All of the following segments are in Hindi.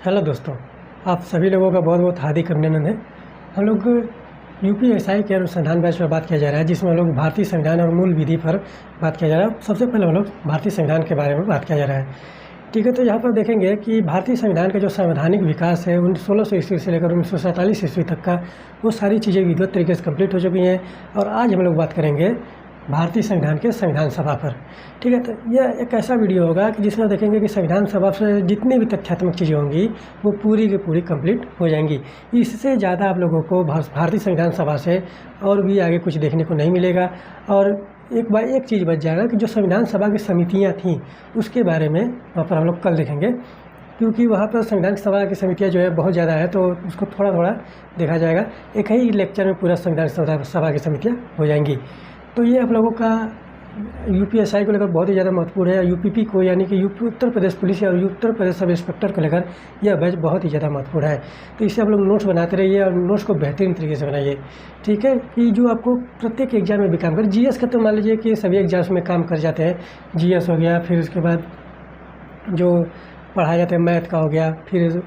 हेलो दोस्तों, आप सभी लोगों का बहुत बहुत हार्दिक अभिनंदन है। हम लोग यूपीएसआई के अनुसंधान बैच पर बात किया जा रहा है, जिसमें हम लोग भारतीय संविधान और मूल विधि पर बात किया जा रहा है। सबसे पहले हम लोग भारतीय संविधान के बारे में बात किया जा रहा है। ठीक है, तो यहाँ पर देखेंगे कि भारतीय संविधान का जो संवैधानिक विकास है 1600 ईस्वी से लेकर 1947 ईस्वी तक का, वो सारी चीज़ें विधिवत तरीके से कंप्लीट हो चुकी हैं। और आज हम लोग बात करेंगे भारतीय संविधान के संविधान सभा पर। ठीक है, तो यह एक ऐसा वीडियो होगा कि जिसमें देखेंगे कि संविधान सभा से जितनी भी तथ्यात्मक चीज़ें होंगी वो पूरी की पूरी कंप्लीट हो जाएंगी। इससे ज़्यादा आप लोगों को भारतीय संविधान सभा से और भी आगे कुछ देखने को नहीं मिलेगा। और एक चीज़ बच जाएगा कि जो संविधान सभा की समितियाँ थीं उसके बारे में वहाँ पर हम लोग कल देखेंगे, क्योंकि वहाँ पर संविधान सभा की समितियाँ जो है बहुत ज़्यादा है, तो उसको थोड़ा थोड़ा देखा जाएगा। एक ही लेक्चर में पूरा संविधान सभा की समितियाँ हो जाएंगी। तो ये आप लोगों का यूपीएसआई को लेकर बहुत ही ज़्यादा महत्वपूर्ण है। यूपीपी को यानी कि उत्तर प्रदेश पुलिस या उत्तर प्रदेश सब इंस्पेक्टर को लेकर यह बैच बहुत ही ज़्यादा महत्वपूर्ण है। तो इससे आप लोग नोट्स बनाते रहिए और नोट्स को बेहतरीन तरीके से बनाइए। ठीक है, कि जो आपको प्रत्येक एग्जाम में भी काम करे। जीएस का तो मान लीजिए कि सभी एग्जाम्स में काम कर जाते हैं। जीएस हो गया, फिर उसके बाद जो पढ़ाया जाता है मैथ का हो गया, फिर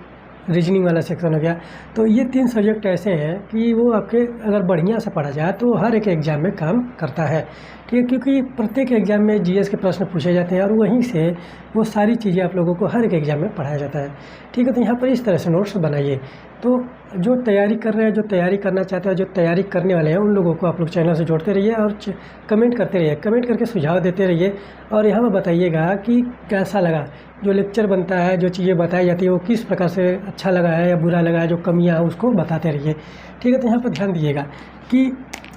रीजनिंग वाला सेक्शन हो गया। तो ये 3 सब्जेक्ट ऐसे हैं कि वो आपके अगर बढ़िया से पढ़ा जाए तो हर एक एग्ज़ाम में काम करता है। ठीक है, क्योंकि प्रत्येक एग्ज़ाम में जीएस के प्रश्न पूछे जाते हैं और वहीं से वो सारी चीज़ें आप लोगों को हर एक एग्ज़ाम में पढ़ाया जाता है। ठीक है, तो यहाँ पर इस तरह से नोट्स बनाइए। तो जो तैयारी कर रहे हैं, जो तैयारी करना चाहते हैं, जो तैयारी करने वाले हैं, उन लोगों को आप लोग चैनल से जोड़ते रहिए और कमेंट करते रहिए। कमेंट करके सुझाव देते रहिए और यहाँ पर बताइएगा कि कैसा लगा जो लेक्चर बनता है, जो चीज़ें बताई जाती है वो किस प्रकार से अच्छा लगा है या बुरा लगा है, जो कमियाँ हैं उसको बताते रहिए। ठीक है, तो यहाँ पर ध्यान दीजिएगा कि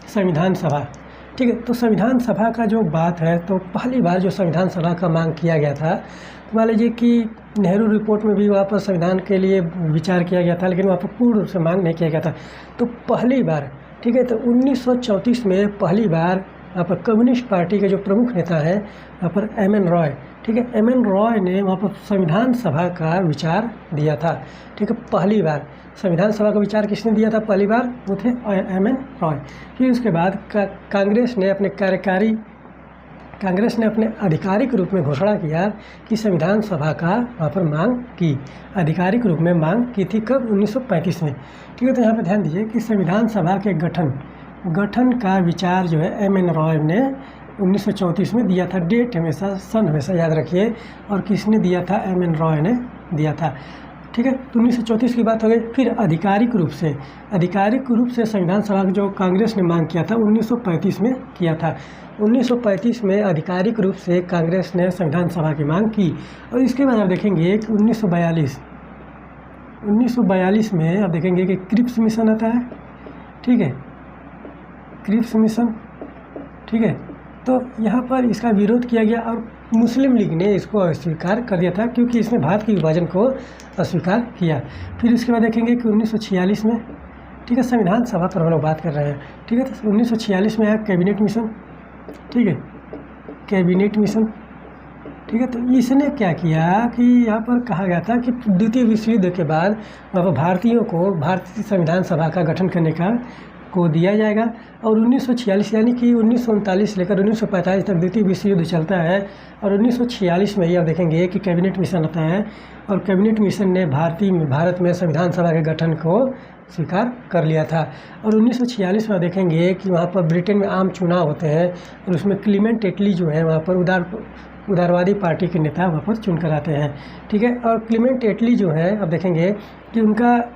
संविधान सभा। ठीक है, तो संविधान सभा का जो बात है, तो पहली बार जो संविधान सभा का मांग किया गया था, तो मान लीजिए कि नेहरू रिपोर्ट में भी वहाँ पर संविधान के लिए विचार किया गया था, लेकिन वहाँ पर पूर्ण रूप से मांग नहीं किया गया था। तो पहली बार, ठीक है, तो 1934 में पहली बार वहाँ पर कम्युनिस्ट पार्टी के जो प्रमुख नेता हैं वहाँ पर एम.एन. रॉय, ठीक है, एम.एन. रॉय ने वहाँ पर संविधान सभा का विचार दिया था। ठीक है, पहली बार संविधान सभा का विचार किसने दिया था? पहली बार वो थे एम.एन. रॉय। फिर उसके बाद कांग्रेस ने अपने आधिकारिक रूप में घोषणा किया कि संविधान सभा का वहाँ पर मांग की, आधिकारिक रूप में मांग की थी। कब? 1935 में। ठीक है, तो यहाँ पर ध्यान दीजिए कि संविधान सभा के गठन का विचार जो है एम.एन. रॉय ने 1934 में दिया था। डेट हमेशा, सन हमेशा याद रखिए। और किसने दिया था? एम.एन. रॉय ने दिया था। ठीक है, तो 1934 की बात हो गई। फिर आधिकारिक रूप से संविधान सभा जो कांग्रेस ने मांग किया था 1935 में किया था। 1935 में आधिकारिक रूप से कांग्रेस ने संविधान सभा की मांग की। और इसके बाद आप देखेंगे कि 1942 में आप देखेंगे कि क्रिप्स मिशन आता है। ठीक है, क्रिप्स मिशन। ठीक है, तो यहाँ पर इसका विरोध किया गया और मुस्लिम लीग ने इसको अस्वीकार कर दिया था, क्योंकि इसने भारत के विभाजन को अस्वीकार किया। फिर उसके बाद देखेंगे कि 1946 में, ठीक है, संविधान सभा पर हम लोग बात कर रहे हैं। ठीक है, तो 1946 में आया कैबिनेट मिशन। ठीक है, कैबिनेट मिशन। ठीक है, तो इसने क्या किया कि यहाँ पर कहा गया था कि द्वितीय विश्व युद्ध के बाद भारतीयों को भारतीय संविधान सभा का गठन करने को दिया जाएगा। और 1946 यानी कि 1939 लेकर 1945 तक द्वितीय विश्व युद्ध चलता है। और 1946 में ही आप देखेंगे कि कैबिनेट मिशन आता है और कैबिनेट मिशन ने भारत में संविधान सभा के गठन को स्वीकार कर लिया था। और 1946 में देखेंगे कि वहाँ पर ब्रिटेन में आम चुनाव होते हैं और उसमें क्लीमेंट एटली जो है वहाँ पर उदारवादी पार्टी के नेता वहाँ पर चुन कर आते हैं। ठीक है, और क्लीमेंट एटली जो है आप देखेंगे कि उनका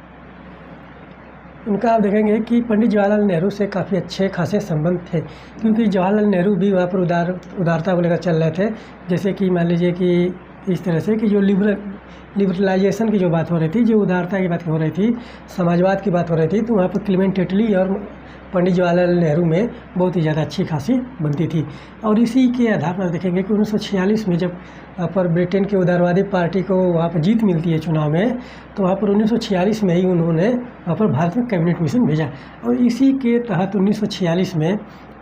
आप देखेंगे कि पंडित जवाहरलाल नेहरू से काफ़ी अच्छे खासे संबंध थे, क्योंकि जवाहरलाल नेहरू भी वहाँ पर उदारता को लेकर चल रहे थे। जैसे कि मान लीजिए कि इस तरह से कि जो लिबरलाइजेशन की जो बात हो रही थी, जो उदारता की बात हो रही थी, समाजवाद की बात हो रही थी, तो वहाँ पर क्लीमेंट एटली और पंडित जवाहरलाल नेहरू में बहुत ही ज़्यादा अच्छी खासी बनती थी। और इसी के आधार पर देखेंगे कि 1946 में जब वहाँ पर ब्रिटेन के उदारवादी पार्टी को वहाँ पर जीत मिलती है चुनाव में, तो वहाँ पर 1946 में ही उन्होंने वहाँ पर भारत में कैबिनेट मिशन भेजा। और इसी के तहत 1946 में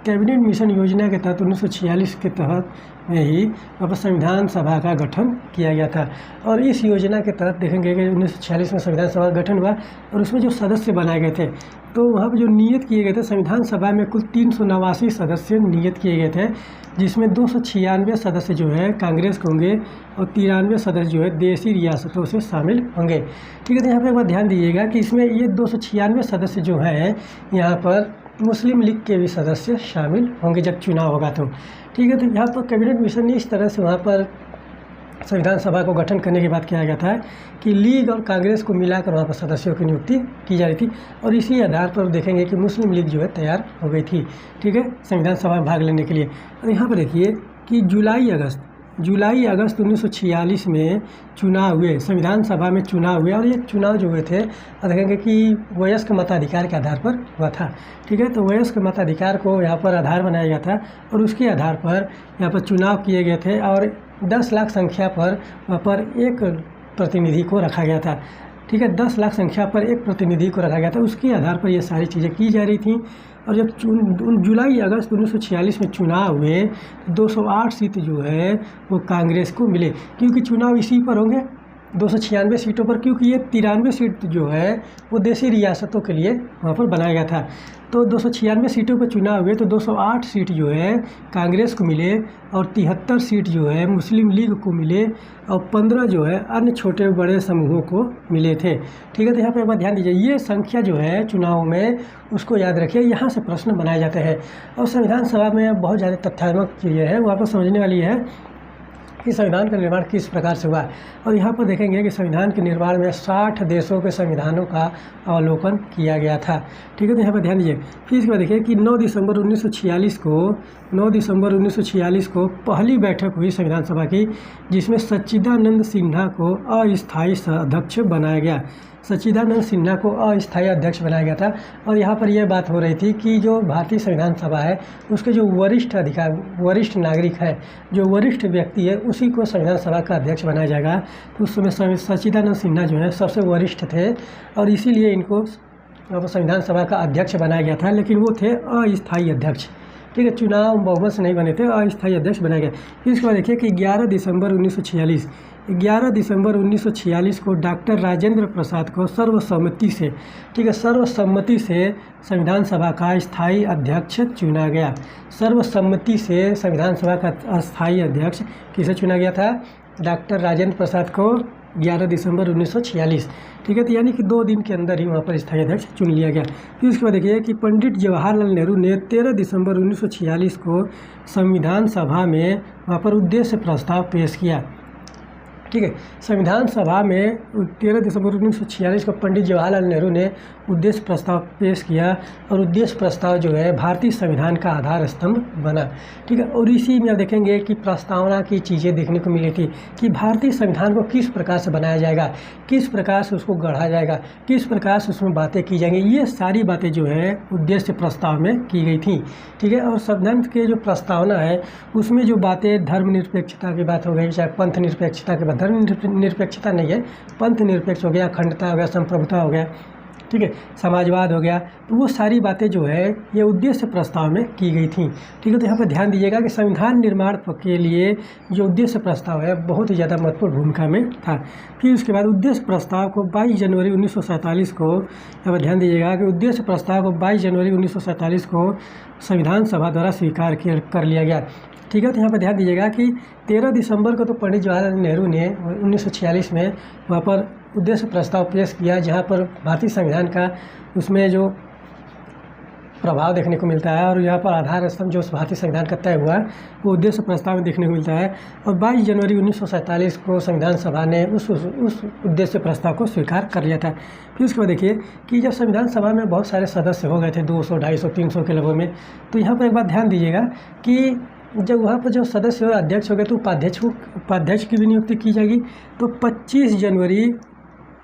कैबिनेट मिशन योजना के तहत 1946 के तहत में ही वहाँ पर संविधान सभा का गठन किया गया था। और इस योजना के तहत देखेंगे कि 1946 में संविधान सभा का गठन हुआ और उसमें जो सदस्य बनाए गए थे, तो वहाँ पर जो नियत किए गए थे, संविधान सभा में कुल 389 सदस्य नियत किए गए थे, जिसमें 296 सदस्य जो है कांग्रेस के होंगे और 93 सदस्य जो है देशी रियासतों से शामिल होंगे। ठीक है, तो यहाँ पर एक बात ध्यान दीजिएगा कि इसमें ये 296 सदस्य जो हैं यहाँ पर मुस्लिम लीग के भी सदस्य शामिल होंगे जब चुनाव होगा तो। ठीक है, तो यहाँ पर कैबिनेट मिशन ने इस तरह से वहाँ पर संविधान सभा को गठन करने की बात किया गया था कि लीग और कांग्रेस को मिलाकर वहाँ पर सदस्यों की नियुक्ति की जा रही थी और इसी आधार पर देखेंगे कि मुस्लिम लीग जो है तैयार हो गई थी। ठीक है, संविधान सभा में भाग लेने के लिए। और यहाँ पर देखिए कि जुलाई अगस्त 1946 में चुनाव हुए, संविधान सभा में चुनाव हुए और ये चुनाव जो हुए थे देखेंगे कि वयस्क मताधिकार के आधार पर हुआ था। ठीक है, तो वयस्क मताधिकार को यहाँ पर आधार बनाया गया था और उसके आधार पर यहाँ पर चुनाव किए गए थे और 10 लाख संख्या पर वहाँ पर एक प्रतिनिधि को रखा गया था। ठीक है, 10 लाख संख्या पर एक प्रतिनिधि को रखा गया था, उसके आधार पर ये सारी चीज़ें की जा रही थी। और जब जुलाई अगस्त 1946 में चुनाव हुए तो 208 सीट जो है वो कांग्रेस को मिले, क्योंकि चुनाव इसी पर होंगे 296 सीटों पर, क्योंकि ये 93 सीट जो है वो देशी रियासतों के लिए वहाँ पर बनाया गया था। तो 296 सीटों पर चुनाव हुए तो 208 सीट जो है कांग्रेस को मिले और 73 सीट जो है मुस्लिम लीग को मिले और 15 जो है अन्य छोटे बड़े समूहों को मिले थे। ठीक है, तो यहाँ पर एक बार ध्यान दीजिए, ये संख्या जो है चुनाव में उसको याद रखिए, यहाँ से प्रश्न बनाए जाते हैं। और संविधान सभा में बहुत ज़्यादा तथ्यात्मक चीज़ें हैं वहाँ पर समझने वाली है कि संविधान का निर्माण किस प्रकार से हुआ। और यहाँ पर देखेंगे कि संविधान के निर्माण में 60 देशों के संविधानों का अवलोकन किया गया था। ठीक है, तो यहाँ पर ध्यान दीजिए। फिर इसके बाद देखिए कि 9 दिसंबर 1946 को पहली बैठक हुई संविधान सभा की, जिसमें सच्चिदानंद सिन्हा को अस्थायी अध्यक्ष बनाया गया। सच्चिदानंद सिन्हा को अस्थायी अध्यक्ष बनाया गया था। और यहाँ पर यह बात हो रही थी कि जो भारतीय संविधान सभा है उसके जो वरिष्ठ नागरिक है, जो वरिष्ठ व्यक्ति है, उसी को संविधान सभा का अध्यक्ष बनाया जाएगा। तो उस समय सच्चिदानंद सिन्हा जो है सबसे वरिष्ठ थे और इसीलिए इनको संविधान सभा का अध्यक्ष बनाया गया था, लेकिन वो थे अस्थायी अध्यक्ष। ठीक है, चुनाव बहुमत से नहीं बने थे, अस्थायी अध्यक्ष बनाया गया। फिर इसके बाद देखिए कि 11 दिसंबर 1946 को डॉक्टर राजेंद्र प्रसाद को सर्वसम्मति से, ठीक है, सर्वसम्मति से संविधान सभा का स्थायी अध्यक्ष चुना गया। सर्वसम्मति से संविधान सभा का स्थायी अध्यक्ष किसे चुना गया था? डॉक्टर राजेंद्र प्रसाद को 11 दिसंबर 1946। ठीक है, तो यानी कि 2 दिन के अंदर ही वहाँ पर स्थायी अध्यक्ष चुन लिया गया। फिर उसके बाद देखिए कि पंडित जवाहरलाल नेहरू ने 13 दिसंबर 1946 को संविधान सभा में वहाँ पर उद्देश्य प्रस्ताव पेश किया। ठीक है, संविधान सभा में 13 दिसंबर 1946 को पंडित जवाहरलाल नेहरू ने उद्देश्य प्रस्ताव पेश किया और उद्देश्य प्रस्ताव जो है भारतीय संविधान का आधार स्तंभ बना। ठीक है, और इसी में आप देखेंगे कि प्रस्तावना की चीज़ें देखने को मिली थी कि भारतीय संविधान को किस प्रकार से बनाया जाएगा, किस प्रकार से उसको गढ़ा जाएगा, किस प्रकार से उसमें बातें की जाएंगी, ये सारी बातें जो है उद्देश्य प्रस्ताव में की गई थी। ठीक है, और संविधान के जो प्रस्तावना है उसमें जो बातें धर्मनिरपेक्षता की बात हो गई, चाहे पंथ निरपेक्षता की बात, धर्म निरपेक्षता नहीं है, पंथ निरपेक्ष हो गया, अखंडता हो गया, संप्रभुता हो गया, ठीक है, समाजवाद हो गया, तो वो सारी बातें जो है ये उद्देश्य प्रस्ताव में की गई थी। ठीक है, तो यहाँ पर ध्यान दीजिएगा कि संविधान निर्माण के लिए जो उद्देश्य प्रस्ताव है बहुत ही ज़्यादा महत्वपूर्ण भूमिका में था। फिर उसके बाद उद्देश्य प्रस्ताव को 22 जनवरी 1947 को, यहाँ पर ध्यान दीजिएगा कि उद्देश्य प्रस्ताव को 22 जनवरी 1947 को संविधान सभा द्वारा स्वीकार कर लिया गया। ठीक है, तो यहाँ पर ध्यान दीजिएगा कि 13 दिसंबर को तो पंडित जवाहरलाल नेहरू ने 1946 में वहाँ पर उद्देश्य प्रस्ताव पेश किया, जहाँ पर भारतीय संविधान का उसमें जो प्रभाव देखने को मिलता है और यहाँ पर आधार स्तंभ जो भारतीय संविधान का तय हुआ वो उद्देश्य प्रस्ताव में देखने को मिलता है। और 22 जनवरी 1947 को संविधान सभा ने उस उद्देश्य प्रस्ताव को स्वीकार कर लिया था। फिर उसके बाद देखिए कि जब संविधान सभा में बहुत सारे सदस्य हो गए थे 200, 250, 300 के लगभग में, तो यहाँ पर एक बात ध्यान दीजिएगा कि जब वहाँ पर जो सदस्य हो अध्यक्ष हो गए तो उपाध्यक्ष की भी नियुक्ति की जाएगी। तो 25 जनवरी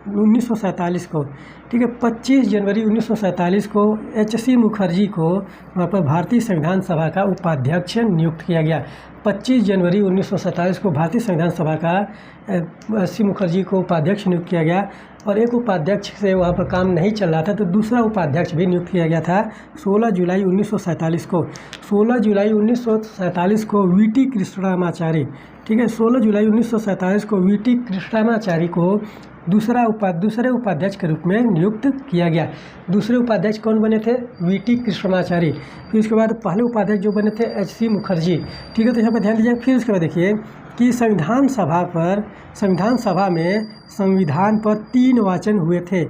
1947 को, ठीक है, 25 जनवरी 1947 को HC मुखर्जी को वहाँ पर भारतीय संविधान सभा का उपाध्यक्ष नियुक्त किया गया। 25 जनवरी 1947 को भारतीय संविधान सभा का HC मुखर्जी को उपाध्यक्ष नियुक्त किया गया, और एक उपाध्यक्ष से वहाँ पर काम नहीं चल रहा था तो दूसरा उपाध्यक्ष भी नियुक्त किया गया था 16 जुलाई 1947 को। 16 जुलाई 1947 को VT कृष्णमाचारी, ठीक है, 16 जुलाई 1947 को VT कृष्णमाचारी को दूसरे उपाध्यक्ष के रूप में नियुक्त किया गया। दूसरे उपाध्यक्ष कौन बने थे? VT कृष्णमाचारी। फिर उसके बाद पहले उपाध्यक्ष जो बने थे HC मुखर्जी, ठीक है। तो यहाँ पर ध्यान दीजिए। फिर उसके बाद देखिए कि संविधान सभा में संविधान पर 3 वाचन हुए थे।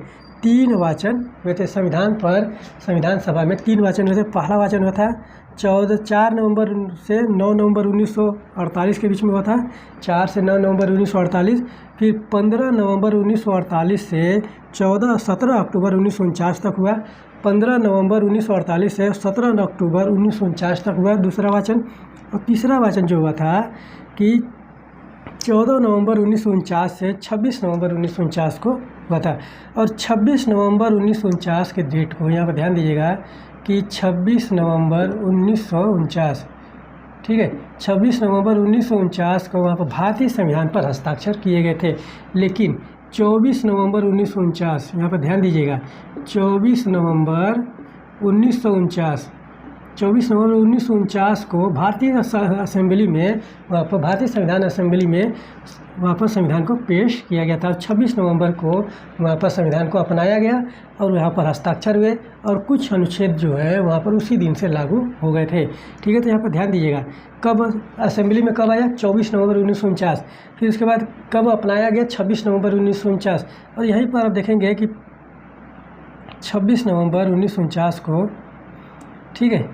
3 वाचन हुए थे संविधान सभा में 3 वाचन हुए थे। पहला वाचन हुआ था 4 नवंबर से 9 नवंबर 1948 के बीच में हुआ था, 4 से 9 नवंबर 1948। फिर 15 नवंबर 1948 से 17 अक्टूबर 1949 तक हुआ। 15 नवंबर 1948 से 17 अक्टूबर 1949 तक हुआ दूसरा वाचन। और तीसरा वाचन जो हुआ था कि 14 नवंबर 1949 से 26 नवंबर 1949 को हुआ था। और 26 नवंबर 1949 के डेट को यहाँ पर ध्यान दीजिएगा कि 26 नवंबर 1949, ठीक है, 26 नवंबर 1949 को वहाँ पर भारतीय संविधान पर हस्ताक्षर किए गए थे। लेकिन 24 नवंबर 1949, यहाँ पर ध्यान दीजिएगा, 24 नवंबर 1949 को भारतीय असेंबली में वहाँ पर भारतीय संविधान असेंबली में वहाँ पर संविधान को पेश किया गया था। 26 नवंबर को वहाँ पर संविधान को अपनाया गया और वहाँ पर हस्ताक्षर हुए, और कुछ अनुच्छेद जो है वहाँ पर उसी दिन से लागू हो गए थे, ठीक है। तो यहाँ पर ध्यान दीजिएगा कब असेंबली में कब आया? 24 नवंबर 1949। फिर उसके बाद कब अपनाया गया? 26 नवंबर 1949। और यहीं पर आप देखेंगे कि 26 नवंबर 1949 को, ठीक है,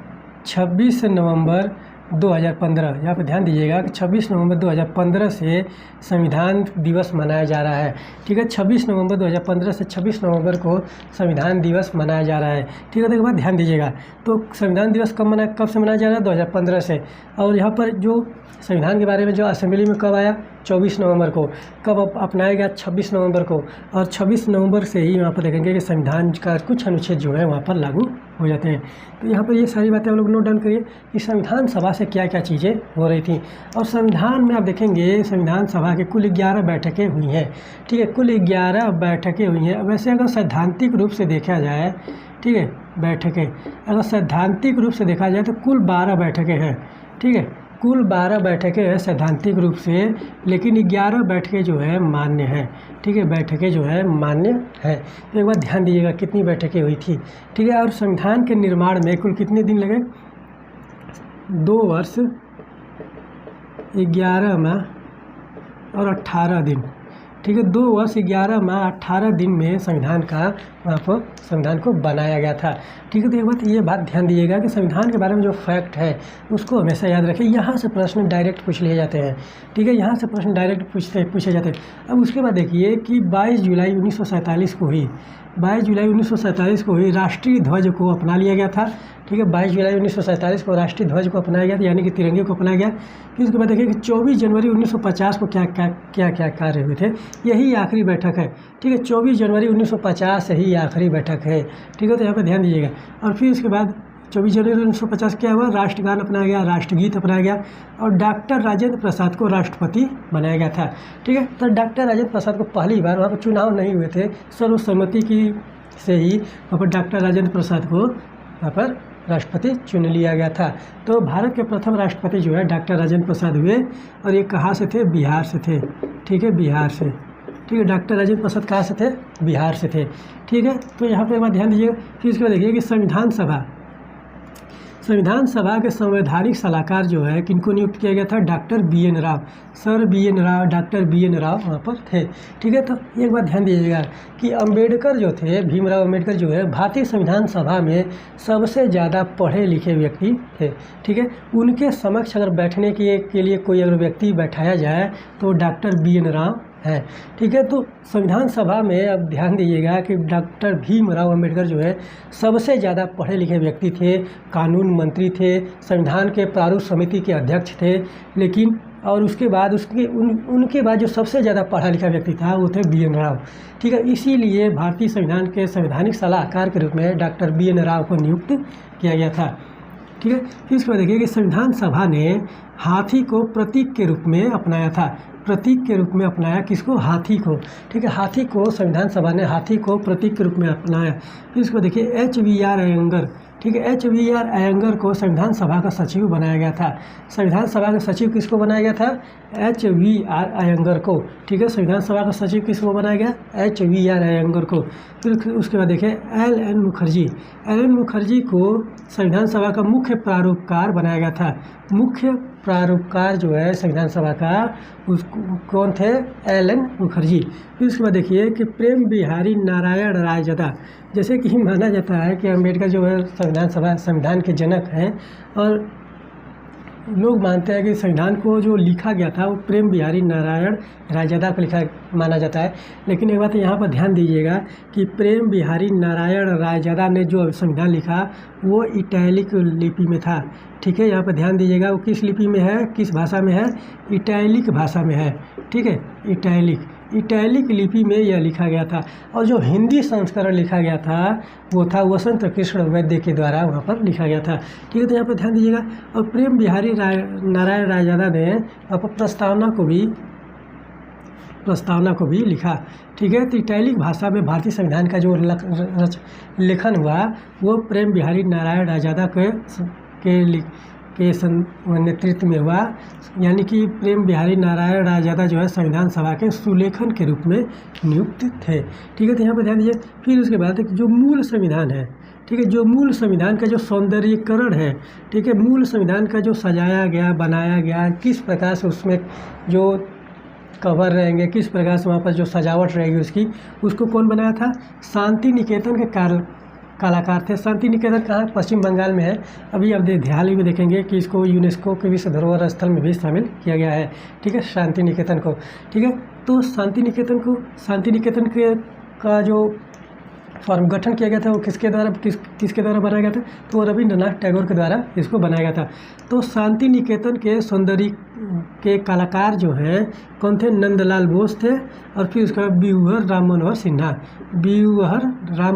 26 नवंबर 2015, यहाँ पर ध्यान दीजिएगा कि 26 नवंबर 2015 से संविधान दिवस मनाया जा रहा है, ठीक है। 26 नवंबर 2015 से 26 नवंबर को संविधान दिवस मनाया जा रहा है, ठीक है। तो एक बात ध्यान दीजिएगा, तो संविधान दिवस कब से मनाया जा रहा है? 2015 से। और यहाँ पर जो संविधान के बारे में जो असेंबली में कब आया? 24 नवंबर को। कब अपनाया गया? 26 नवंबर को। और 26 नवंबर से ही वहाँ पर देखेंगे कि संविधान का कुछ अनुच्छेद जो है वहाँ पर लागू हो जाते हैं। तो यहाँ पर ये सारी बातें हम लोग नोट डाउन करिए कि संविधान सभा से क्या क्या चीज़ें हो रही थी। और संविधान में आप देखेंगे संविधान सभा के कुल 11 बैठकें हुई हैं, ठीक है, कुल 11 बैठकें हुई हैं। वैसे अगर सैद्धांतिक रूप से देखा जाए, ठीक है, बैठकें अगर सैद्धांतिक रूप से देखा जाए तो कुल 12 बैठकें हैं, ठीक है, कुल 12 बैठकें हैं सैद्धांतिक रूप से, लेकिन 11 बैठकें जो है मान्य हैं, ठीक है, बैठकें जो है मान्य है। तो एक बार ध्यान दीजिएगा कितनी बैठकें हुई थी, ठीक है। और संविधान के निर्माण में कुल कितने दिन लगे? 2 वर्ष 11 माह और 18 दिन, ठीक है, 2 वर्ष 11 माह 18 दिन में संविधान को बनाया गया था, ठीक है। तो एक बात ये बात ध्यान दीजिएगा कि संविधान के बारे में जो फैक्ट है उसको हमेशा याद रखें। यहाँ से प्रश्न डायरेक्ट पूछ लिए जाते हैं, ठीक है, यहाँ से प्रश्न डायरेक्ट पूछे जाते हैं। अब उसके बाद देखिए कि 22 जुलाई 1947 को हुई 22 जुलाई 1947 को ही राष्ट्रीय ध्वज को अपना लिया गया था, ठीक है। 22 जुलाई 1947 को राष्ट्रीय ध्वज को अपनाया गया था, यानी कि तिरंगे को अपनाया गया। फिर उसके बाद देखिए कि 24 जनवरी 1950 को क्या क्या कार्य हुए थे। यही आखिरी बैठक है, ठीक है, 24 जनवरी 1950 ही आखिरी बैठक है, ठीक है। तो यहाँ पर ध्यान दीजिएगा। और फिर उसके बाद 24 जनवरी 1950 क्या हुआ? राष्ट्रगान अपनाया गया, राष्ट्रगीत अपनाया गया, और डॉक्टर राजेंद्र प्रसाद को राष्ट्रपति बनाया गया था, ठीक है। तो डॉक्टर राजेंद्र प्रसाद को पहली बार वहाँ पर चुनाव नहीं हुए थे, सर्वसम्मति की से ही वहाँ पर डॉक्टर राजेंद्र प्रसाद को वहाँ पर राष्ट्रपति चुन लिया गया था। तो भारत के प्रथम राष्ट्रपति जो है डॉक्टर राजेंद्र प्रसाद हुए, और ये कहाँ से थे? बिहार से थे, ठीक है, बिहार से, ठीक है। डॉक्टर राजेंद्र प्रसाद कहाँ से थे? बिहार से थे, ठीक है। तो यहाँ पर एक बात ध्यान दीजिएगा। फिर इसके बाद देखिए कि संविधान सभा के संवैधानिक सलाहकार जो है किनको नियुक्त किया गया था? Doctor BN Rao, sir BN Rao, doctor BN Rao वहाँ पर थे, ठीक है। तो एक बात ध्यान दीजिएगा कि अम्बेडकर जो थे, भीमराव अम्बेडकर जो है भारतीय संविधान सभा में सबसे ज़्यादा पढ़े लिखे व्यक्ति थे, ठीक है। उनके समक्ष अगर बैठने के लिए कोई अगर व्यक्ति बैठाया जाए तो डॉक्टर BN राव है, ठीक है। तो संविधान सभा में अब ध्यान दीजिएगा कि डॉक्टर भीमराव अम्बेडकर जो है सबसे ज़्यादा पढ़े लिखे व्यक्ति थे, कानून मंत्री थे, संविधान के प्रारूप समिति के अध्यक्ष थे, लेकिन और उसके बाद उनके बाद जो सबसे ज़्यादा पढ़ा लिखा व्यक्ति था वो थे बी एन राव। ठीक है, इसीलिए भारतीय संविधान के संवैधानिक सलाहकार के रूप में डॉक्टर बी एन राव को नियुक्त किया गया था। ठीक है, फिर इसके बाद देखिए कि संविधान सभा ने हाथी को प्रतीक के रूप में अपनाया था। प्रतीक के रूप में अपनाया किसको? हाथी को। ठीक है, हाथी को संविधान सभा ने हाथी को प्रतीक के रूप में अपनाया। फिर इसको देखिए HVR अयंगर। ठीक है, HVR अयंगर को संविधान सभा का सचिव बनाया गया था। संविधान सभा का सचिव किसको बनाया गया था? HVR अयंगर को। ठीक है, संविधान सभा का सचिव किसको बनाया गया? HVR अयंगर को। फिर उसके बाद देखिए LN मुखर्जी। LN मुखर्जी को संविधान सभा का मुख्य प्रारूपकार बनाया गया था। मुख्य प्रारूपकार जो है संविधान सभा का, उसको कौन थे? LN मुखर्जी। फिर उसके बाद देखिए कि प्रेम बिहारी नारायण रायजादा। जैसे कि माना जाता है कि अम्बेडकर जो है संविधान के जनक हैं, और लोग मानते हैं कि संविधान को जो लिखा गया था वो प्रेम बिहारी नारायण रायजादा को लिखा माना जाता है। लेकिन एक बात यहाँ पर ध्यान दीजिएगा कि प्रेम बिहारी नारायण रायजादा ने जो संविधान लिखा वो इटैलिक लिपि में था। ठीक है, यहाँ पर ध्यान दीजिएगा वो किस लिपि में है, किस भाषा में है? इटैलिक भाषा में है। ठीक है, इटैलिक लिपि में यह लिखा गया था। और जो हिंदी संस्करण लिखा गया था वो था वसंत कृष्ण वैद्य के द्वारा वहाँ पर लिखा गया था। ठीक है, तो यहाँ पर ध्यान दीजिएगा। और प्रेम बिहारी नारायण रायजादा ने वहाँ पर प्रस्तावना को भी लिखा। ठीक है, तो इटैलिक भाषा में भारतीय संविधान का जो लेखन हुआ वो प्रेम बिहारी नारायण रायजादा के नेतृत्व में हुआ। यानी कि प्रेम बिहारी नारायण रायजादा जो है संविधान सभा के सुलेखन के रूप में नियुक्त थे। ठीक है, तो यहाँ पर ध्यान दीजिए। फिर उसके बाद जो मूल संविधान है, ठीक है, जो मूल संविधान का जो सौंदर्यीकरण है, ठीक है, मूल संविधान का जो सजाया गया, बनाया गया, किस प्रकार से उसमें जो कवर रहेंगे, किस प्रकार से वहाँ पर जो सजावट रहेगी उसको कौन बनाया था? शांति निकेतन के कलाकार थे। शांति निकेतन कहाँ? पश्चिम बंगाल में है। अभी आप हाल ही में देखेंगे कि इसको यूनेस्को के विश्व धरोहर स्थल में भी शामिल किया गया है। ठीक है, शांति निकेतन को। ठीक है, तो शांति निकेतन का जो गठन किया गया था वो किसके द्वारा बनाया गया था? तो रविंद्रनाथ टैगोर के द्वारा इसको बनाया गया था। तो शांति निकेतन के सौंदर्य के कलाकार जो हैं कौन थे? नंदलाल बोस थे। और फिर उसका व्यूहर राम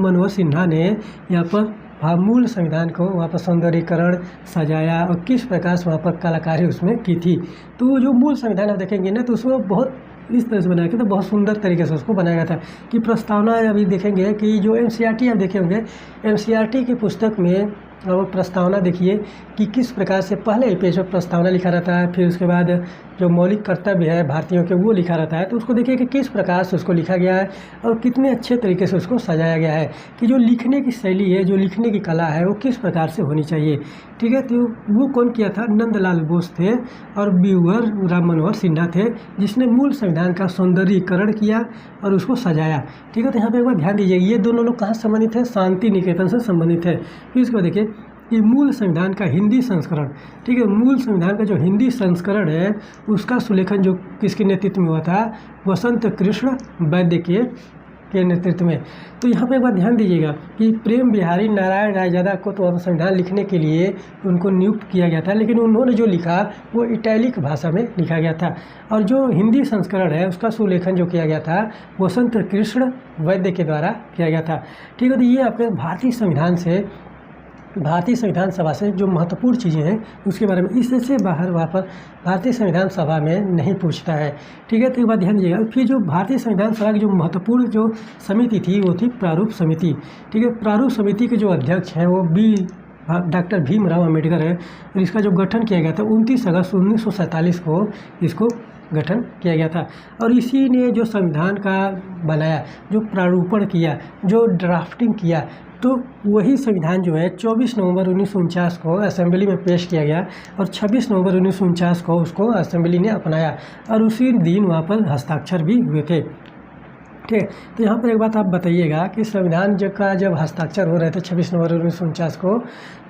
मनोहर सिन्हा ने यहाँ पर मूल संविधान को वहाँ पर सौंदर्यीकरण, सजाया और किस प्रकार से वहाँ पर कलाकारी उसमें की थी। तो जो मूल संविधान आप देखेंगे ना तो उसमें बहुत इस तरह से बनाया गया था, बहुत सुंदर तरीके से उसको बनाया गया था। कि प्रस्तावना अभी देखेंगे कि जो NCERT आप देखे होंगे, NCERT की पुस्तक में और प्रस्तावना देखिए कि किस प्रकार से पहले पेज पर प्रस्तावना लिखा रहता है, फिर उसके बाद जो मौलिक कर्तव्य है भारतीयों के वो लिखा रहता है। तो उसको देखिए कि किस प्रकार से उसको लिखा गया है और कितने अच्छे तरीके से उसको सजाया गया है कि जो लिखने की शैली है, जो लिखने की कला है वो किस प्रकार से होनी चाहिए। ठीक है, तो वो कौन किया था? नंदलाल बोस थे और व्यूअर राम मनोहर सिन्हा थे, जिसने मूल संविधान का सौंदर्यीकरण किया और उसको सजाया। ठीक है, तो यहाँ पर एक बार ध्यान दीजिए, ये दोनों लोग कहाँ संबंधित है? शांति निकेतन से संबंधित है। फिर इसको देखिए कि मूल संविधान का हिंदी संस्करण, ठीक है, मूल संविधान का जो हिंदी संस्करण है उसका सुलेखन जो किसके नेतृत्व में हुआ था? वसंत कृष्ण वैद्य के नेतृत्व में। तो यहाँ पर एक बात ध्यान दीजिएगा कि प्रेम बिहारी नारायण रायजादा को तो संविधान लिखने के लिए उनको नियुक्त किया गया था, लेकिन उन्होंने जो लिखा वो इटैलिक भाषा में लिखा गया था। और जो हिंदी संस्करण है उसका सुलेखन जो किया गया था वसंत कृष्ण वैद्य के द्वारा किया गया था। ठीक है, तो ये आपके भारतीय संविधान सभा से जो महत्वपूर्ण चीज़ें हैं उसके बारे में इससे बाहर वहाँ पर भारतीय संविधान सभा में नहीं पूछता है। ठीक है, तो एक बात ध्यान दीजिएगा। फिर जो भारतीय संविधान सभा की जो महत्वपूर्ण जो समिति थी वो थी प्रारूप समिति। ठीक है, प्रारूप समिति के जो अध्यक्ष हैं वो डॉक्टर भीमराव अम्बेडकर है और इसका जो गठन किया गया था 29 अगस्त 1947 को इसको गठन किया गया था। और इसी ने जो संविधान का बनाया, जो प्रारूपण किया, जो ड्राफ्टिंग किया, तो वही संविधान जो है 24 नवंबर 1949 को असेंबली में पेश किया गया और 26 नवंबर 1949 को उसको असेंबली ने अपनाया और उसी दिन वहाँ पर हस्ताक्षर भी हुए थे। ठीक है, तो यहाँ पर एक बात आप बताइएगा कि संविधान का जब हस्ताक्षर हो रहे थे 26 नवंबर 1949 को,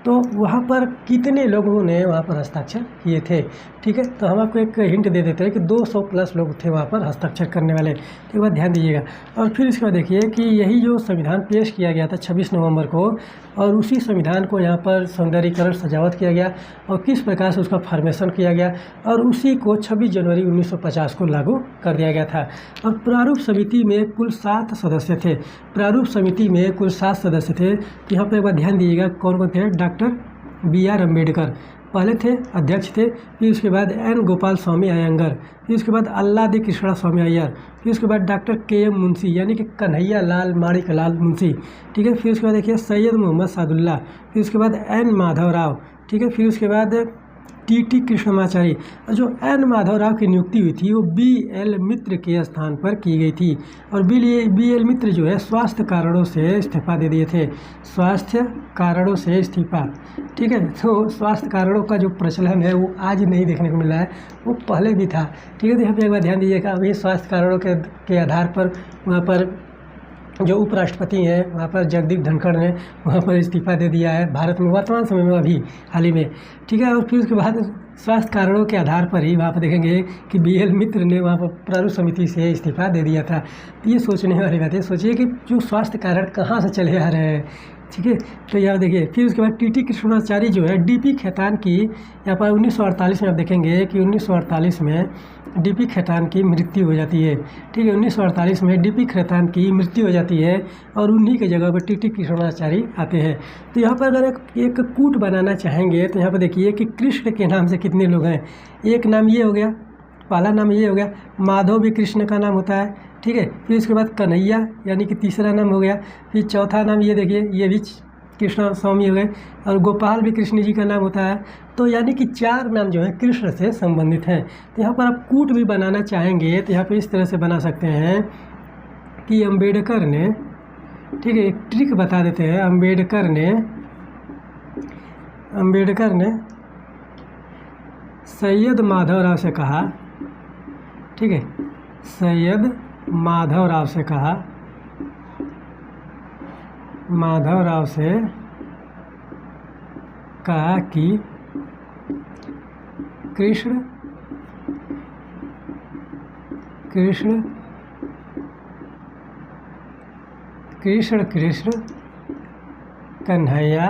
तो वहाँ पर कितने लोगों ने वहाँ पर हस्ताक्षर किए थे, ठीक है। तो हम आपको एक हिंट दे देते हैं कि 200 प्लस लोग थे वहाँ पर हस्ताक्षर करने वाले, तो एक बार ध्यान दीजिएगा। और फिर इसके बाद देखिए कि यही जो संविधान पेश किया गया था 26 नवंबर को, और उसी संविधान को यहाँ पर सौंदर्यीकरण सजावट किया गया और किस प्रकार से उसका फॉर्मेशन किया गया, और उसी को 26 जनवरी 1950 को लागू कर दिया गया था। और प्रारूप समिति में कुल 7 सदस्य थे। प्रारूप समिति में कुल 7 सदस्य थे। तो यहाँ पर एक बार ध्यान दीजिएगा कौन कौन थे। Doctor B.R. अम्बेडकर पहले थे, अध्यक्ष थे। फिर उसके बाद N. गोपाल स्वामी अयंगर, फिर उसके बाद अल्लादी कृष्णा स्वामी अय्यर, फिर उसके बाद डॉक्टर K.M. मुंशी यानी कि कन्हैया लाल माणिक लाल मुंशी, ठीक है। फिर उसके बाद देखिए सैयद मोहम्मद सादुल्ला, फिर उसके बाद N. माधव राव, ठीक है। फिर उसके बाद T.T. कृष्णमाचारी। और जो N. माधव राव की नियुक्ति हुई थी वो B.L. मित्र के स्थान पर की गई थी। और B.L. मित्र जो है स्वास्थ्य कारणों से इस्तीफा दे दिए थे, स्वास्थ्य कारणों से इस्तीफा, ठीक है। तो स्वास्थ्य कारणों का जो प्रचलन है वो आज नहीं देखने को मिला है, वो पहले भी था, ठीक है। तो यहाँ पर एक बार ध्यान दीजिएगा, अभी स्वास्थ्य कारणों के आधार पर वहाँ पर जो उपराष्ट्रपति हैं वहाँ पर जगदीप धनखड़ ने वहाँ पर इस्तीफा दे दिया है भारत में वर्तमान समय में, अभी हाल ही में, ठीक है। और फिर उसके बाद स्वास्थ्य कारणों के आधार पर ही वहाँ पर देखेंगे कि B.L. मित्र ने वहाँ पर प्रारूप समिति से इस्तीफा दे दिया था। तो ये सोचने वाली बात है, सोचिए कि जो स्वास्थ्य कारण कहाँ से चले आ रहे हैं, ठीक है। तो यहाँ देखिए फिर उसके बाद T.T. कृष्णमाचारी जो है D.P. खेतान की यहाँ पर 1948 में आप देखेंगे कि 1948 में D.P. खेतान की मृत्यु हो जाती है, ठीक है। 1948 में D.P. खेतान की मृत्यु हो जाती है और उन्हीं के जगह पर T.T. कृष्णमाचारी आते हैं। तो यहाँ पर अगर एक कूट बनाना चाहेंगे तो यहाँ पर देखिए कि कृष्ण के नाम से कितने लोग हैं। एक नाम ये हो गया, पहला नाम ये हो गया, माधव भी कृष्ण का नाम होता है, ठीक है। फिर उसके बाद कन्हैया यानी कि तीसरा नाम हो गया। फिर चौथा नाम ये देखिए, ये भी कृष्ण स्वामी हो गए, और गोपाल भी कृष्ण जी का नाम होता है। तो यानी कि 4 नाम जो है कृष्ण से संबंधित हैं। तो यहाँ पर आप कूट भी बनाना चाहेंगे तो यहाँ पर इस तरह से बना सकते हैं कि अम्बेडकर ने, ठीक है, एक ट्रिक बता देते हैं। अम्बेडकर ने सैयद माधव राव से कहा, ठीक है, सैयद माधव राव से कहा, माधव राव से कहा कि कृष्ण कृष्ण कृष्ण कृष्ण कन्हैया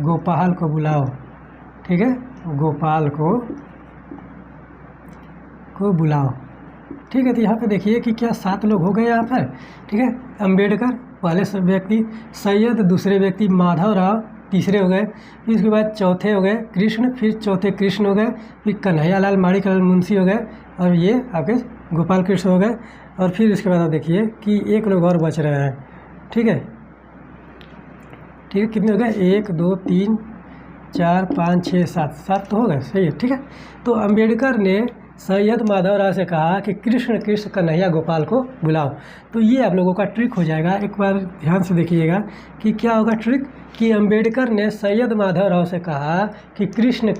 गोपाल को बुलाओ, ठीक है, गोपाल को बुलाओ, ठीक है। तो यहाँ पे देखिए कि क्या 7 लोग हो गए यहाँ पर, ठीक है। अम्बेडकर पहले सब व्यक्ति, सैयद दूसरे व्यक्ति, माधव राव तीसरे हो गए, फिर उसके बाद चौथे हो गए कृष्ण, फिर चौथे कृष्ण हो गए, फिर कन्हैया लाल माणिक लाल मुंशी हो गए, और ये आपके गोपाल कृष्ण हो गए। और फिर इसके बाद आप देखिए कि 1 लोग और बच रहे हैं, ठीक है, ठीक है। कितने हो गए, 1 2 3 4 5 6 7 तो हो गए, सही है, ठीक है। तो अम्बेडकर ने सैयद माधव राव से कहा कि कृष्ण कृष्ण कन्हैया गोपाल को बुलाओ। तो ये आप लोगों का ट्रिक हो जाएगा। एक बार ध्यान से देखिएगा कि क्या होगा ट्रिक, कि अम्बेडकर ने सैयद माधव राव से कहा कि कृष्ण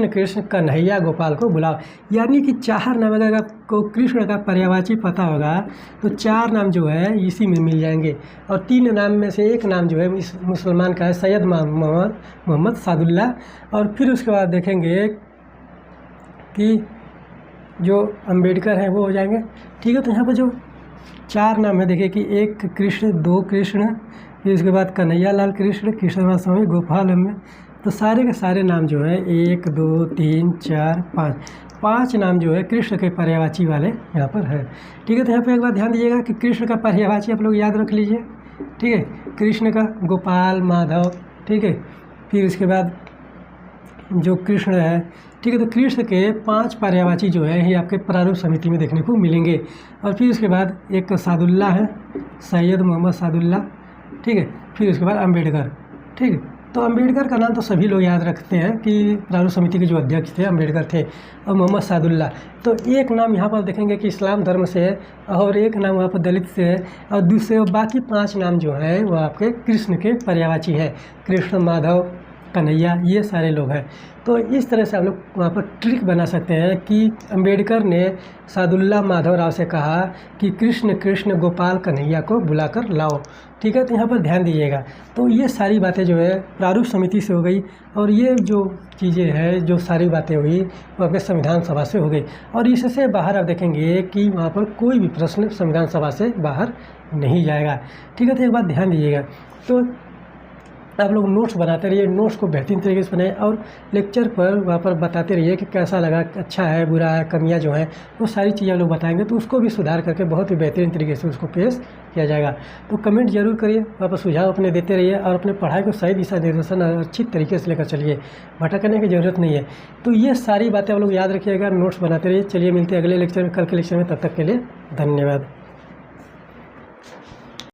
कृष्ण कन्हैया गोपाल को बुलाओ। यानी कि 4 नाम, अगर आपको कृष्ण का पर्यायवाची पता होगा तो 4 नाम जो है इसी में मिल जाएंगे। और 3 नाम में से 1 नाम जो है इस मुसलमान का है, सैयद मोहम्मद सादुल्ला। और फिर उसके बाद देखेंगे कि जो अम्बेडकर हैं वो हो जाएंगे, ठीक है। तो यहाँ पर जो 4 नाम है देखिए कि 1 कृष्ण, 2 कृष्ण, फिर उसके बाद कन्हैया लाल कृष्ण, कृष्ण स्वामी, गोपाल अम्बे। तो सारे के सारे नाम जो है 1 2 3 4 5 नाम जो है कृष्ण के पर्यायवाची वाले यहाँ पर है, ठीक है। तो यहाँ पे एक बार ध्यान दीजिएगा कि कृष्ण का पर्यायवाची आप लोग याद रख लीजिए, ठीक है। कृष्ण का गोपाल, माधव, ठीक है। फिर इसके बाद जो कृष्ण है, ठीक है। तो कृष्ण के 5 पर्यायवाची जो है ये आपके प्रारूप समिति में देखने को मिलेंगे। और फिर उसके बाद एक सादुल्ला है, सैयद मोहम्मद सादुल्ला, ठीक है। फिर उसके बाद अम्बेडकर, ठीक है। तो अम्बेडकर का नाम तो सभी लोग याद रखते हैं कि प्रारूप समिति के जो अध्यक्ष थे अम्बेडकर थे, और मोहम्मद सादुल्ला। तो एक नाम यहाँ पर देखेंगे कि इस्लाम धर्म से है, और एक नाम वहाँ पर दलित से है, और दूसरे बाकी 5 नाम जो हैं वो आपके कृष्ण के पर्यायवाची हैं। कृष्ण, माधव, कन्हैया, ये सारे लोग हैं। तो इस तरह से आप लोग वहाँ पर ट्रिक बना सकते हैं कि अंबेडकर ने सादुल्ला माधवराव से कहा कि कृष्ण कृष्ण गोपाल कन्हैया को बुलाकर लाओ। ठीक है, तो यहाँ पर ध्यान दीजिएगा। तो ये सारी बातें जो है प्रारूप समिति से हो गई, और ये जो चीज़ें हैं, जो सारी बातें हुई वो अपने संविधान सभा से हो गई। और इससे बाहर आप देखेंगे कि वहाँ पर कोई भी प्रश्न संविधान सभा से बाहर नहीं जाएगा। ठीक है, तो एक बात ध्यान दीजिएगा। तो आप लोग नोट्स बनाते रहिए, नोट्स को बेहतरीन तरीके से बनाएं, और लेक्चर पर वहाँ पर बताते रहिए कि कैसा लगा, अच्छा है, बुरा है, कमियां जो हैं, वो सारी चीज़ें आप लोग बताएंगे तो उसको भी सुधार करके बहुत ही बेहतरीन तरीके से उसको पेश किया जाएगा। तो कमेंट जरूर करिए, वहाँ पर सुझाव अपने देते रहिए, और अपने पढ़ाई को सही दिशा निर्देशन अच्छी तरीके से लेकर चलिए, भटकने की ज़रूरत नहीं है। तो ये सारी बातें आप लोग याद रखिएगा, नोट्स बनाते रहिए। चलिए मिलते हैं अगले लेक्चर में, कल के लेक्चर में, तब तक के लिए धन्यवाद।